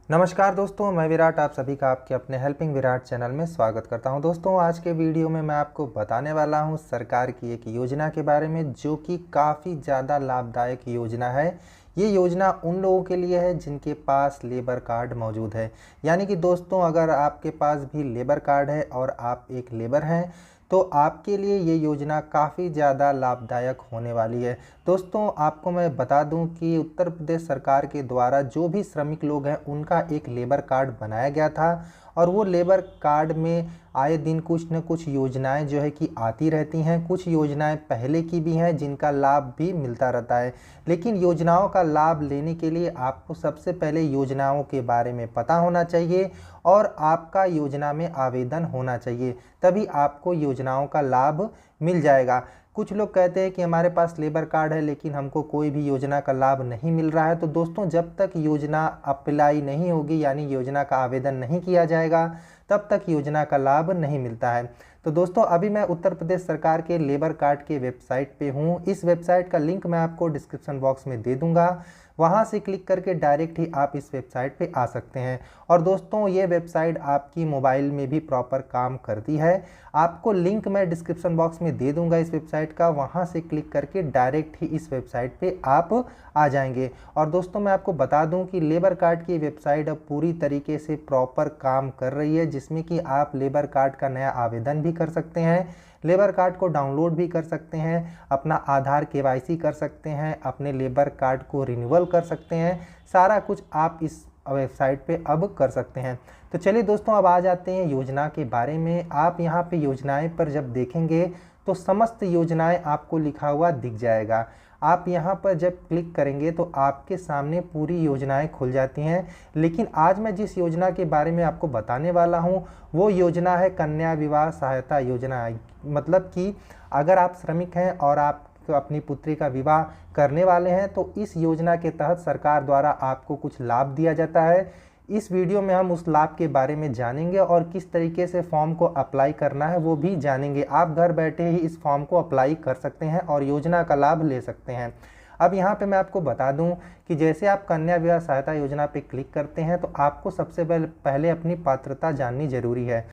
नमस्कार दोस्तों, मैं विराट आप सभी का आपके अपने हेल्पिंग विराट चैनल में स्वागत करता हूं। दोस्तों, आज के वीडियो में मैं आपको बताने वाला हूं सरकार की एक योजना के बारे में जो कि काफ़ी ज़्यादा लाभदायक योजना है। ये योजना उन लोगों के लिए है जिनके पास लेबर कार्ड मौजूद है। यानी कि दोस्तों, अगर आपके पास भी लेबर कार्ड है और आप एक लेबर हैं तो आपके लिए ये योजना काफ़ी ज़्यादा लाभदायक होने वाली है। दोस्तों, आपको मैं बता दूं कि उत्तर प्रदेश सरकार के द्वारा जो भी श्रमिक लोग हैं उनका एक लेबर कार्ड बनाया गया था और वो लेबर कार्ड में आए दिन कुछ न कुछ योजनाएं जो है कि आती रहती हैं। कुछ योजनाएं पहले की भी हैं जिनका लाभ भी मिलता रहता है, लेकिन योजनाओं का लाभ लेने के लिए आपको सबसे पहले योजनाओं के बारे में पता होना चाहिए और आपका योजना में आवेदन होना चाहिए, तभी आपको योजनाओं का लाभ मिल जाएगा। कुछ लोग कहते हैं कि हमारे पास लेबर कार्ड है लेकिन हमको कोई भी योजना का लाभ नहीं मिल रहा है। तो दोस्तों, जब तक योजना अप्लाई नहीं होगी यानी योजना का आवेदन नहीं किया जाएगा तब तक योजना का लाभ नहीं मिलता है। तो दोस्तों, अभी मैं उत्तर प्रदेश सरकार के लेबर कार्ड के वेबसाइट पे हूँ। इस वेबसाइट का लिंक मैं आपको डिस्क्रिप्शन बॉक्स में दे दूँगा, वहाँ से क्लिक करके डायरेक्ट ही आप इस वेबसाइट पे आ सकते हैं। और दोस्तों, ये वेबसाइट आपकी मोबाइल में भी प्रॉपर काम करती है। आपको लिंक मैं डिस्क्रिप्शन बॉक्स में दे दूंगा इस वेबसाइट का, वहाँ से क्लिक करके डायरेक्ट ही इस वेबसाइट पे आप आ जाएंगे। और दोस्तों, मैं आपको बता दूं कि लेबर कार्ड की वेबसाइट अब पूरी तरीके से प्रॉपर काम कर रही है, जिसमें कि आप लेबर कार्ड का नया आवेदन भी कर सकते हैं, लेबर कार्ड को डाउनलोड भी कर सकते हैं, अपना आधार केवाईसी कर सकते हैं, अपने लेबर कार्ड को रिन्यूअल कर सकते हैं। सारा कुछ आप इस वेबसाइट पे अब कर सकते हैं। तो चलिए दोस्तों, अब आ जाते हैं योजना के बारे में। आप यहाँ पे योजनाएं पर जब देखेंगे तो समस्त योजनाएं आपको लिखा हुआ दिख जाएगा। आप यहाँ पर जब क्लिक करेंगे तो आपके सामने पूरी योजनाएं खुल जाती हैं। लेकिन आज मैं जिस योजना के बारे में आपको बताने वाला हूँ वो योजना है कन्या विवाह सहायता योजना। मतलब कि अगर आप श्रमिक हैं और आप अपनी पुत्री का विवाह करने वाले हैं तो इस योजना के तहत सरकार द्वारा आपको कुछ लाभ दिया जाता है। इस वीडियो में हम उस लाभ के बारे में जानेंगे और किस तरीके से फॉर्म को अप्लाई करना है वो भी जानेंगे। आप घर बैठे ही इस फॉर्म को अप्लाई कर सकते हैं और योजना का लाभ ले सकते हैं। अब यहाँ पे मैं आपको बता दूं कि जैसे आप कन्या विवाह सहायता योजना पे क्लिक करते हैं तो आपको सबसे पहले अपनी पात्रता जाननी जरूरी है।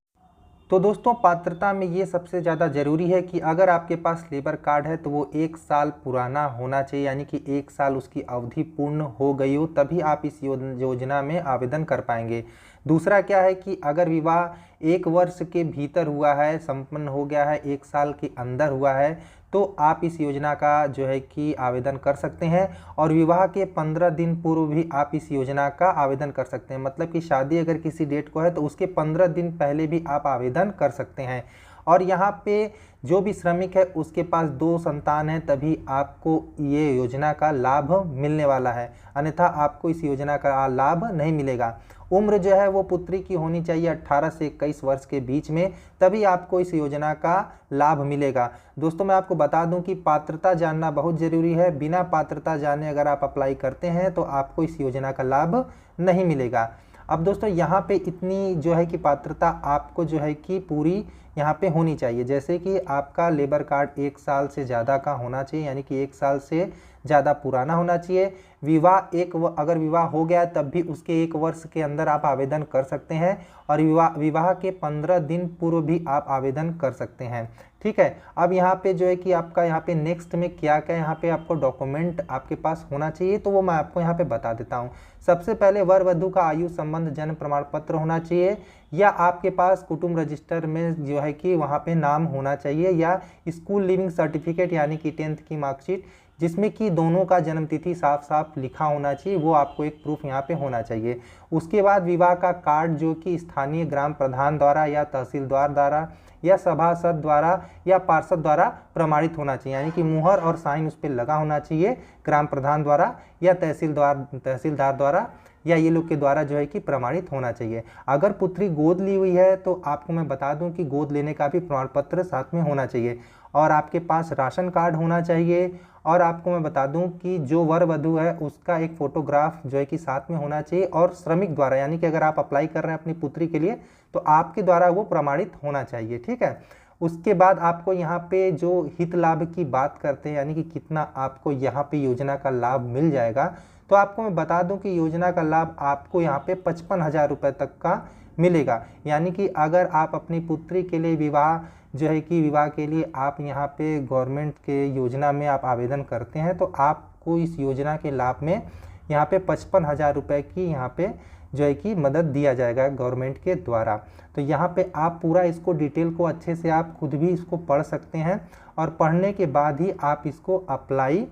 तो दोस्तों, पात्रता में ये सबसे ज़्यादा ज़रूरी है कि अगर आपके पास लेबर कार्ड है तो वो 1 साल पुराना होना चाहिए, यानी कि 1 साल उसकी अवधि पूर्ण हो गई हो, तभी आप इस योजना में आवेदन कर पाएंगे। दूसरा क्या है कि अगर विवाह 1 वर्ष के भीतर हुआ है, संपन्न हो गया है, 1 साल के अंदर हुआ है, तो आप इस योजना का जो है कि आवेदन कर सकते हैं। और विवाह के 15 दिन पूर्व भी आप इस योजना का आवेदन कर सकते हैं। मतलब कि शादी अगर किसी डेट को है तो उसके 15 दिन पहले भी आप आवेदन कर सकते हैं। और यहाँ पे जो भी श्रमिक है उसके पास 2 संतान है तभी आपको ये योजना का लाभ मिलने वाला है, अन्यथा आपको इस योजना का लाभ नहीं मिलेगा। उम्र जो है वो पुत्री की होनी चाहिए 18 से 21 वर्ष के बीच में, तभी आपको इस योजना का लाभ मिलेगा। दोस्तों, मैं आपको बता दूं कि पात्रता जानना बहुत ज़रूरी है। बिना पात्रता जाने अगर आप अप्लाई करते हैं तो आपको इस योजना का लाभ नहीं मिलेगा। अब दोस्तों, यहाँ पे इतनी जो है कि पात्रता आपको जो है कि पूरी यहाँ पे होनी चाहिए। जैसे कि आपका लेबर कार्ड 1 साल से ज़्यादा का होना चाहिए, यानी कि 1 साल से ज़्यादा पुराना होना चाहिए। अगर विवाह हो गया तब भी उसके 1 वर्ष के अंदर आप आवेदन कर सकते हैं और विवाह के 15 दिन पूर्व भी आप आवेदन कर सकते हैं। ठीक है। अब यहाँ पे जो है कि आपका यहाँ पे नेक्स्ट में क्या क्या यहाँ पे आपको डॉक्यूमेंट आपके पास होना चाहिए तो वो मैं आपको यहाँ पे बता देता हूँ। सबसे पहले वर वधू का आयु संबंध जन्म प्रमाण पत्र होना चाहिए, या आपके पास कुटुंब रजिस्टर में जो है कि वहाँ पे नाम होना चाहिए, या स्कूल लिविंग सर्टिफिकेट यानी कि 10th की मार्कशीट जिसमें कि दोनों का जन्म तिथि साफ साफ लिखा होना चाहिए, वो आपको एक प्रूफ यहाँ पे होना चाहिए। उसके बाद विवाह का कार्ड जो कि स्थानीय ग्राम प्रधान द्वारा या तहसीलदार द्वारा या सभासद द्वारा या पार्षद द्वारा प्रमाणित होना चाहिए, यानी कि मुहर और साइन उस पर लगा होना चाहिए ग्राम प्रधान द्वारा या तहसीलदार द्वारा या ये लोग के द्वारा जो है कि प्रमाणित होना चाहिए। अगर पुत्री गोद ली हुई है तो आपको मैं बता दूं कि गोद लेने का भी प्रमाण पत्र साथ में होना चाहिए, और आपके पास राशन कार्ड होना चाहिए। और आपको मैं बता दूं कि जो वर वधू है उसका एक फोटोग्राफ जो है कि साथ में होना चाहिए, और श्रमिक द्वारा, यानी कि अगर आप अप्लाई कर रहे हैं अपनी पुत्री के लिए तो आपके द्वारा वो प्रमाणित होना चाहिए। ठीक है। उसके बाद आपको यहाँ पे जो हित लाभ की बात करते हैं, यानी कि कितना आपको यहाँ पे योजना का लाभ मिल जाएगा, तो आपको मैं बता दूं कि योजना का लाभ आपको यहाँ पे 55,000 रुपये तक का मिलेगा। यानी कि अगर आप अपनी पुत्री के लिए विवाह के लिए आप यहाँ पे गवर्नमेंट के योजना में आप आवेदन करते हैं तो आपको इस योजना के लाभ में यहाँ पे 55,000 रुपये की यहाँ पे मदद दिया जाएगा गवर्नमेंट के द्वारा। तो यहाँ पे आप पूरा इसको डिटेल को अच्छे से आप खुद भी इसको पढ़ सकते हैं और पढ़ने के बाद ही आप इसको अप्लाई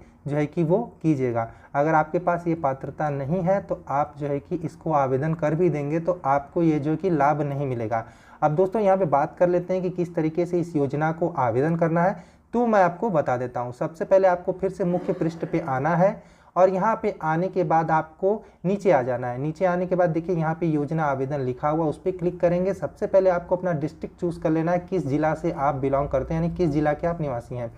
वो कीजिएगा। अगर आपके पास ये पात्रता नहीं है तो आप इसको आवेदन कर भी देंगे तो आपको ये लाभ नहीं मिलेगा। अब दोस्तों यहाँ पे बात कर लेते हैं कि किस तरीके से इस योजना को आवेदन करना है, तो मैं आपको बता देता हूँ। सबसे पहले आपको फिर से मुख्य पृष्ठ पे आना है और यहाँ पे आने के बाद आपको नीचे आ जाना है। नीचे आने के बाद देखिए यहाँ पे योजना आवेदन लिखा हुआ, उस पर क्लिक करेंगे। सबसे पहले आपको अपना डिस्ट्रिक्ट चूज कर लेना है, किस जिला से आप बिलोंग करते हैं, यानी किस जिला के आप निवासी हैं।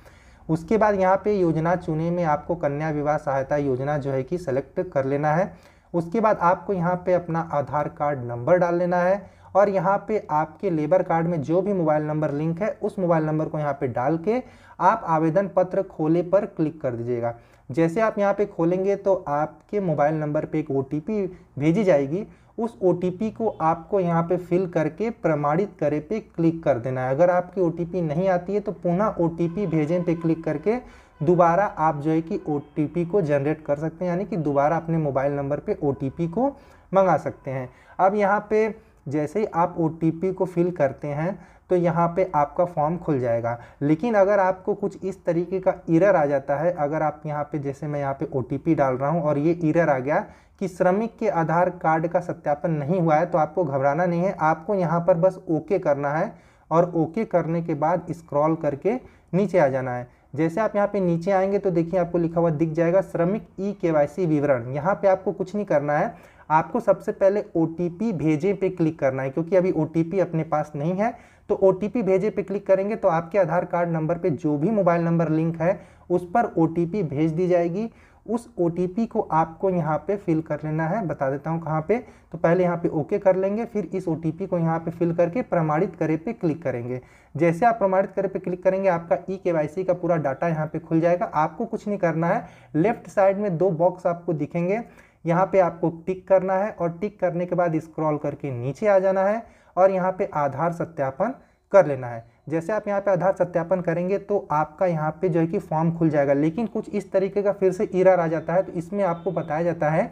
उसके बाद यहाँ पे योजना चुने में आपको कन्या विवाह सहायता योजना सेलेक्ट कर लेना है। उसके बाद आपको यहाँ पे अपना आधार कार्ड नंबर डाल लेना है और यहाँ पे आपके लेबर कार्ड में जो भी मोबाइल नंबर लिंक है उस मोबाइल नंबर को यहाँ पे डाल के आप आवेदन पत्र खोले पर क्लिक कर दीजिएगा। जैसे आप यहाँ पे खोलेंगे तो आपके मोबाइल नंबर पे एक OTP भेजी जाएगी। उस OTP को आपको यहाँ पे फिल करके प्रमाणित करे पे क्लिक कर देना है। अगर आपकी OTP नहीं आती है तो पुनः OTP भेजें पे क्लिक करके दोबारा आप OTP को जनरेट कर सकते हैं, यानी कि दोबारा अपने मोबाइल नंबर पे OTP को मंगा सकते हैं। अब यहाँ पे जैसे ही आप OTP को फिल करते हैं तो यहाँ पे आपका फॉर्म खुल जाएगा। लेकिन अगर आपको कुछ इस तरीके का एरर आ जाता है, अगर आप यहाँ पे जैसे मैं यहाँ पे OTP डाल रहा हूँ और ये एरर आ गया कि श्रमिक के आधार कार्ड का सत्यापन नहीं हुआ है, तो आपको घबराना नहीं है। आपको यहाँ पर बस ओके करना है और ओके करने के बाद स्क्रॉल करके नीचे आ जाना है। जैसे आप यहाँ पे नीचे आएंगे तो देखिए आपको लिखा हुआ दिख जाएगा श्रमिक KYC विवरण। यहाँ पे आपको कुछ नहीं करना है, आपको सबसे पहले OTP भेजे पे क्लिक करना है, क्योंकि अभी OTP अपने पास नहीं है। तो OTP भेजे पे क्लिक करेंगे तो आपके आधार कार्ड नंबर पे जो भी मोबाइल नंबर लिंक है उस पर OTP भेज दी जाएगी। उस OTP को आपको यहाँ पे फिल कर लेना है। बता देता हूँ कहाँ पे। तो पहले यहाँ पे ओके कर लेंगे, फिर इस OTP को यहाँ पे फिल करके प्रमाणित करे पे क्लिक करेंगे। जैसे आप प्रमाणित करे पे क्लिक करेंगे आपका KYC का पूरा डाटा यहाँ पे खुल जाएगा। आपको कुछ नहीं करना है, लेफ्ट साइड में 2 बॉक्स आपको दिखेंगे, यहाँ पे आपको टिक करना है और टिक करने के बाद स्क्रॉल करके नीचे आ जाना है और यहाँ पे आधार सत्यापन कर लेना है। जैसे आप यहाँ पे आधार सत्यापन करेंगे तो आपका यहाँ पे कि फॉर्म खुल जाएगा। लेकिन कुछ इस तरीके का फिर से एरर आ जाता है, तो इसमें आपको बताया जाता है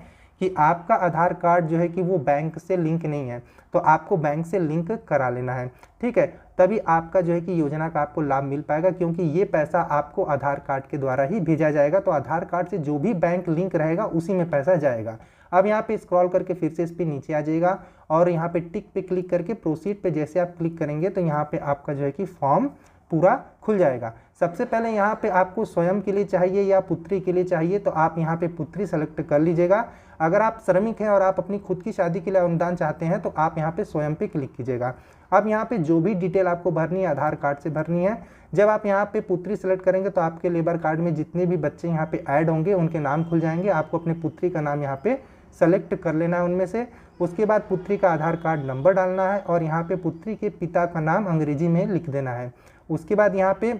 कि आपका आधार कार्ड कि वो बैंक से लिंक नहीं है, तो आपको बैंक से लिंक करा लेना है। ठीक है, तभी आपका कि योजना का आपको लाभ मिल पाएगा, क्योंकि ये पैसा आपको आधार कार्ड के द्वारा ही भेजा जाएगा। तो आधार कार्ड से जो भी बैंक लिंक रहेगा उसी में पैसा जाएगा। अब यहाँ पे स्क्रॉल करके फिर से इस पर नीचे आ जाएगा और यहाँ पे टिक पे क्लिक करके प्रोसीड पे जैसे आप क्लिक करेंगे तो यहाँ पे आपका कि फॉर्म पूरा खुल जाएगा। सबसे पहले यहाँ पे आपको स्वयं के लिए चाहिए या पुत्री के लिए चाहिए, तो आप यहाँ पे पुत्री सेलेक्ट कर लीजिएगा। अगर आप श्रमिक हैं और आप अपनी खुद की शादी के लिए अनुदान चाहते हैं तो आप यहाँ पे स्वयं पे क्लिक कीजिएगा। अब यहाँ पे जो भी डिटेल आपको भरनी है आधार कार्ड से भरनी है। जब आप यहाँ पे पुत्री सेलेक्ट करेंगे तो आपके लेबर कार्ड में जितने भी बच्चे यहाँ पे ऐड होंगे उनके नाम खुल जाएंगे। आपको अपनी पुत्री का नाम यहाँ पे सेलेक्ट कर लेना है उनमें से। उसके बाद पुत्री का आधार कार्ड नंबर डालना है और यहाँ पे पुत्री के पिता का नाम अंग्रेजी में लिख देना है। उसके बाद यहाँ पे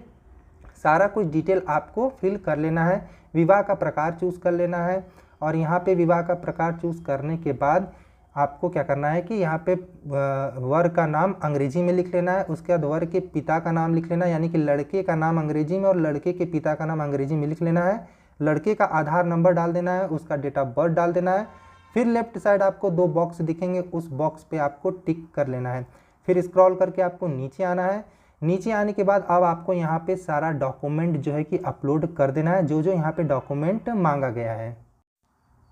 सारा कुछ डिटेल आपको फिल कर लेना है। विवाह का प्रकार चूज़ कर लेना है और यहाँ पे विवाह का प्रकार चूज़ करने के बाद आपको क्या करना है कि यहाँ पे वर का नाम अंग्रेजी में लिख लेना है। उसके बाद वर के पिता का नाम लिख लेना है, यानी कि लड़के का नाम अंग्रेजी में और लड़के के पिता का नाम अंग्रेजी में लिख लेना है। लड़के का आधार नंबर डाल देना है, उसका डेट ऑफ बर्थ डाल देना है। फिर लेफ्ट साइड आपको 2 बॉक्स दिखेंगे, उस बॉक्स पे आपको टिक कर लेना है। फिर स्क्रॉल करके आपको नीचे आना है। नीचे आने के बाद अब आपको यहाँ पे सारा डॉक्यूमेंट कि अपलोड कर देना है, जो यहाँ पे डॉक्यूमेंट मांगा गया है।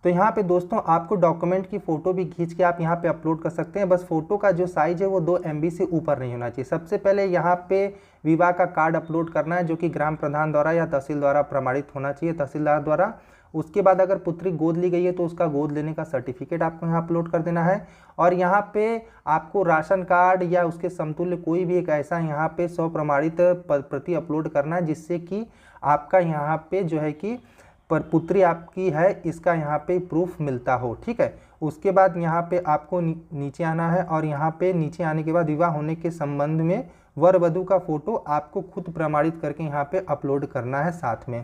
तो यहाँ पे दोस्तों आपको डॉक्यूमेंट की फ़ोटो भी खींच के आप यहाँ पे अपलोड कर सकते हैं। बस फ़ोटो का जो साइज़ है वो 2 MB से ऊपर नहीं होना चाहिए। सबसे पहले यहाँ पे विवाह का कार्ड अपलोड करना है, जो कि ग्राम प्रधान द्वारा या तहसील द्वारा प्रमाणित होना चाहिए, तहसीलदार द्वारा। उसके बाद अगर पुत्री गोद ली गई है तो उसका गोद लेने का सर्टिफिकेट आपको यहाँ अपलोड कर देना है। और यहाँ पे आपको राशन कार्ड या उसके समतुल्य कोई भी एक ऐसा यहाँ पे स्वप्रमाणित प्रति अपलोड करना है, जिससे कि आपका यहाँ पे कि पर पुत्री आपकी है इसका यहाँ पे प्रूफ मिलता हो। ठीक है, उसके बाद यहाँ पे आपको नीचे आना है और यहाँ पे नीचे आने के बाद विवाह होने के संबंध में वर वधू का फ़ोटो आपको खुद प्रमाणित करके यहाँ पे अपलोड करना है साथ में।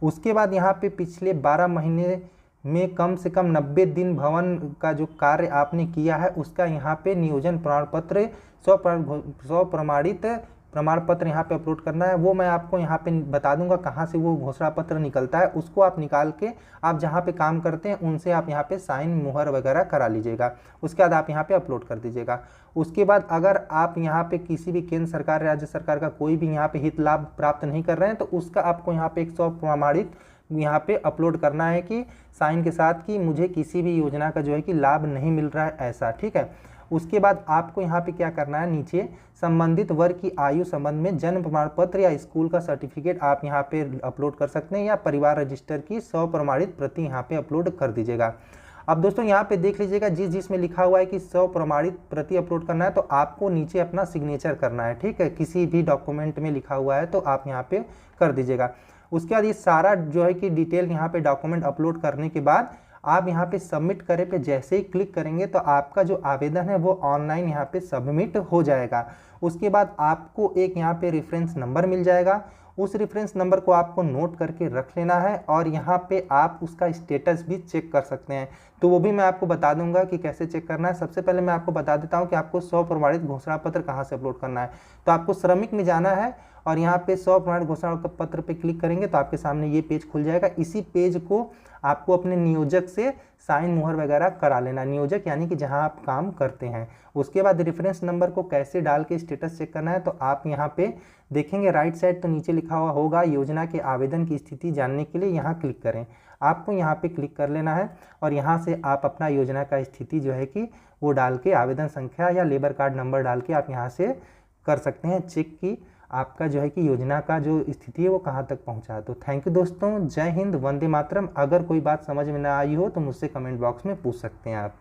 उसके बाद यहाँ पे पिछले 12 महीने में कम से कम 90 दिन भवन का जो कार्य आपने किया है उसका यहाँ पे नियोजन प्रमाण पत्र 100 प्रमाणित प्रमाण पत्र यहाँ पे अपलोड करना है। वो मैं आपको यहाँ पे बता दूंगा कहाँ से वो घोषणा पत्र निकलता है, उसको आप निकाल के आप जहाँ पे काम करते हैं उनसे आप यहाँ पे साइन मुहर वगैरह करा लीजिएगा। उसके बाद आप यहाँ पे अपलोड कर दीजिएगा। उसके बाद अगर आप यहाँ पे किसी भी केंद्र सरकार राज्य सरकार का कोई भी यहाँ पे हित लाभ प्राप्त नहीं कर रहे हैं तो उसका आपको यहाँ पे 100 प्रमाणित यहाँ पे अपलोड करना है कि साइन के साथ कि मुझे किसी भी योजना का जो है कि लाभ नहीं मिल रहा है ऐसा, ठीक है। उसके बाद आपको यहाँ पे क्या करना है, नीचे संबंधित वर्ग की आयु संबंध में जन्म प्रमाण पत्र या स्कूल का सर्टिफिकेट आप यहाँ पे अपलोड कर सकते हैं या परिवार रजिस्टर की 100 प्रमाणित प्रति यहाँ पे अपलोड कर दीजिएगा। अब दोस्तों यहाँ पे देख लीजिएगा जिसमें लिखा हुआ है कि 100 प्रमाणित प्रति अपलोड करना है तो आपको नीचे अपना सिग्नेचर करना है, ठीक है। किसी भी डॉक्यूमेंट में लिखा हुआ है तो आप यहाँ पे कर दीजिएगा। उसके बाद ये सारा जो है कि डिटेल यहाँ पे डॉक्यूमेंट अपलोड करने के बाद आप यहाँ पे सबमिट करे पे जैसे ही क्लिक करेंगे तो आपका जो आवेदन है वो ऑनलाइन यहाँ पे सबमिट हो जाएगा। उसके बाद आपको एक यहाँ पे रेफरेंस नंबर मिल जाएगा। उस रेफरेंस नंबर को आपको नोट करके रख लेना है और यहाँ पे आप उसका स्टेटस भी चेक कर सकते हैं। तो वो भी मैं आपको बता दूंगा कि कैसे चेक करना है। सबसे पहले मैं आपको बता देता हूँ कि आपको 100 प्रमाणित घोषणा पत्र कहाँ से अपलोड करना है। तो आपको श्रमिक में जाना है और यहाँ पे 100 प्रमाणित घोषणा पत्र पे क्लिक करेंगे तो आपके सामने ये पेज खुल जाएगा। इसी पेज को आपको अपने नियोजक से साइन मुहर वगैरह करा लेना, नियोजक यानी कि जहां आप काम करते हैं। उसके बाद रेफरेंस नंबर को कैसे डाल के स्टेटस चेक करना है तो आप यहां पे देखेंगे राइट साइड तो नीचे लिखा हुआ होगा योजना के आवेदन की स्थिति जानने के लिए यहाँ क्लिक करें। आपको यहाँ पे क्लिक कर लेना है और यहाँ से आप अपना योजना का स्थिति जो है कि वो डाल के आवेदन संख्या या लेबर कार्ड नंबर डाल के आप यहाँ से कर सकते हैं चेक की आपका जो है कि योजना का जो स्थिति है वो कहाँ तक पहुँचा है। तो थैंक यू दोस्तों, जय हिंद, वंदे मातरम। अगर कोई बात समझ में ना आई हो तो मुझसे कमेंट बॉक्स में पूछ सकते हैं आप।